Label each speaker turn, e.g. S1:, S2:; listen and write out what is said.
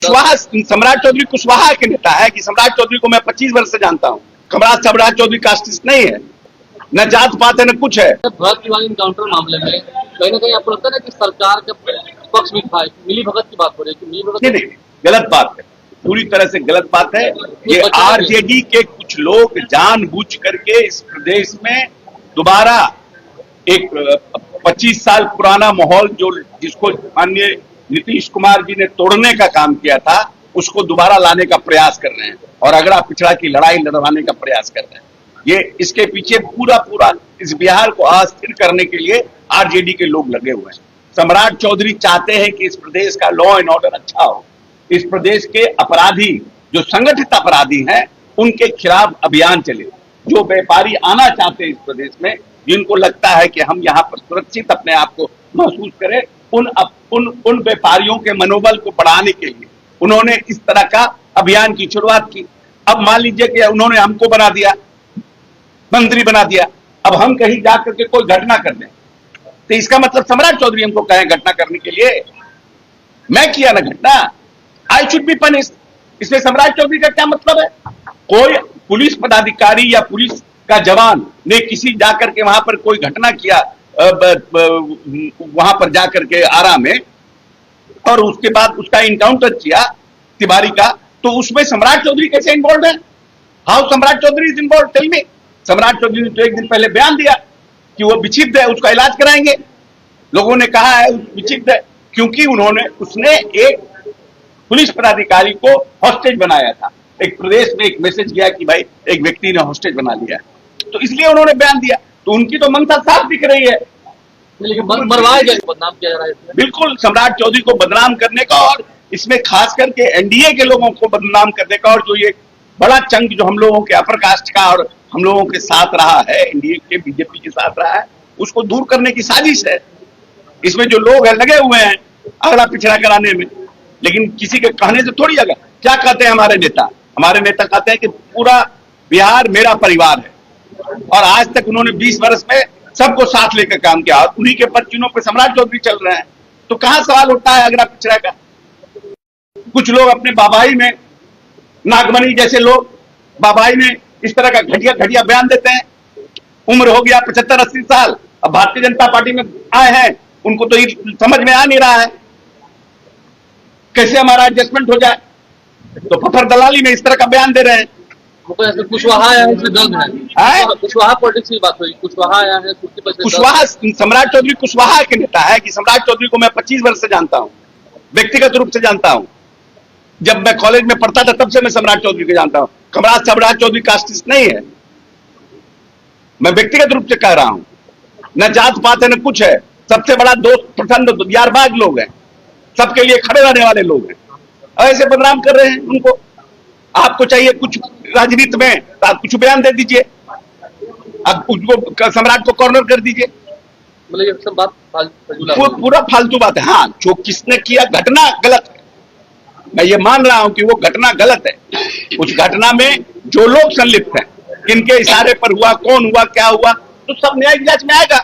S1: कुशवाहा सम्राट चौधरी कुशवाहा के नेता है कि सम्राट चौधरी को मैं 25 वर्ष से जानता हूँ। सम्राट चौधरी कास्टिस्ट नहीं है, न जात पात है न कुछ है।
S2: भगत तिवारी इनकाउंटर मामले में कहीं ना कहीं आपको लगता है ना कि सरकार का पक्ष भी था, मिली भगत की बात हो रही है कि मिली भगत
S1: नहीं, गलत बात है, पूरी तरह से गलत बात है। ये आरजेडी के कुछ लोग जानबूझ करके इस प्रदेश में दोबारा एक 25 साल पुराना माहौल जिसको माननीय नीतीश कुमार जी ने तोड़ने का काम किया था, उसको दोबारा लाने का प्रयास कर रहे हैं और अगड़ा पिछड़ा की लड़ाई लड़वाने का प्रयास कर रहे हैं। ये इसके पीछे पूरा इस बिहार को अस्थिर करने के लिए आरजेडी के लोग लगे हुए हैं। सम्राट चौधरी चाहते हैं कि इस प्रदेश का लॉ एंड ऑर्डर अच्छा हो, इस प्रदेश के अपराधी जो संगठित अपराधी हैं उनके खिलाफ अभियान चले, जो व्यापारी आना चाहते हैं इस प्रदेश में, जिनको लगता है कि हम यहाँ पर सुरक्षित अपने आप को महसूस करें, उन व्यापारियों के मनोबल को बढ़ाने के लिए उन्होंने इस तरह का अभियान की शुरुआत की। अब मान लीजिए कि उन्होंने हमको बना दिया, मंत्री बना दिया, अब हम कहीं जाकर के कोई घटना कर दें तो इसका मतलब सम्राट चौधरी हमको कहें घटना करने के लिए, मैं किया ना घटना, आई शुड बी पनिश्ड। इसमें सम्राट चौधरी का क्या मतलब है? कोई पुलिस पदाधिकारी या पुलिस का जवान ने किसी जाकर के वहां पर कोई घटना किया, वहां पर जाकर के आरा में, और उसके बाद उसका इनकाउंटर किया तिवारी का, तो उसमें सम्राट चौधरी कैसे इन्वॉल्व है? How Samrat Chaudhary is involve? Tell me. Samrat Chaudhary ने तो एक दिन पहले बयान दिया कि वो विक्षिप्त है, उसका इलाज कराएंगे। लोगों ने कहा है विक्षिप्त है क्योंकि उसने एक पुलिस पदाधिकारी को हॉस्टेज बनाया था। एक प्रदेश में एक मैसेज गया कि भाई एक व्यक्ति ने हॉस्टेज बना लिया, तो इसलिए उन्होंने बयान दिया। तो उनकी तो मंशा साफ दिख रही है,
S2: लेकिन मरवाया जाए, बदनाम किया जा रहा है।
S1: बिल्कुल सम्राट चौधरी को बदनाम करने का, और इसमें खास करके एनडीए के लोगों को बदनाम करने का, और जो ये बड़ा चंक जो हम लोगों के अपर कास्ट का और हम लोगों के साथ रहा है, एनडीए के बीजेपी के साथ रहा है, उसको दूर करने की साजिश है। इसमें जो लोग हैं लगे हुए हैं अगला पिछड़ा कराने में, लेकिन किसी के कहने से थोड़ी जगह। क्या कहते हैं हमारे नेता? हमारे नेता कहते हैं कि पूरा बिहार मेरा परिवार है, और आज तक उन्होंने 20 वर्ष में सबको साथ लेकर काम किया, और उन्हीं के पर्चिनों पे सम्राट चौधरी चल रहे हैं। तो कहां सवाल उठता है अगला पिछड़ा का? कुछ लोग अपने बाबाई में, नागमणि जैसे लोग बाबाई में इस तरह का घटिया बयान देते हैं। उम्र हो गया 75-80 साल, अब भारतीय जनता पार्टी में आए हैं, उनको तो ये समझ में आ नहीं रहा है कैसे हमारा एडजस्टमेंट हो जाए, तो फफर दलाली में इस तरह का बयान दे रहे हैं।
S2: कुशवाहा आया है, इसमें दर्द है। कुशवाहा पॉलिटिक्स की बात हुई, कुशवाहा आया है,
S1: कुशवाहा सम्राट चौधरी कुशवाहा के नेता है कि सम्राट चौधरी को मैं 25 वर्ष से जानता हूं, व्यक्तिगत रूप से जानता हूं। जब मैं कॉलेज में पढ़ता था तब से मैं सम्राट चौधरी को जानता हूं। सम्राट चौधरी कास्टिस्ट नहीं है, मैं व्यक्तिगत रूप से कह रहा हूं, न जात पात है न कुछ है। सबसे बड़ा दोस्त पसंद यारबाज लोग हैं, सबके लिए खड़े रहने वाले लोग हैं, ऐसे बदनाम कर रहे हैं उनको। आपको चाहिए कुछ राजनीति में तो आप कुछ बयान दे दीजिए, आप उसको सम्राट को कॉर्नर कर दीजिए।
S2: मतलब ये सब बात
S1: पूरा फालतू बात है। हाँ, जो किसने किया घटना गलत है, मैं ये मान रहा हूं कि वो घटना गलत है। उस घटना में जो लोग संलिप्त हैं, किनके इशारे पर हुआ, कौन हुआ, क्या हुआ, तो सब न्यायिक जांच में आएगा।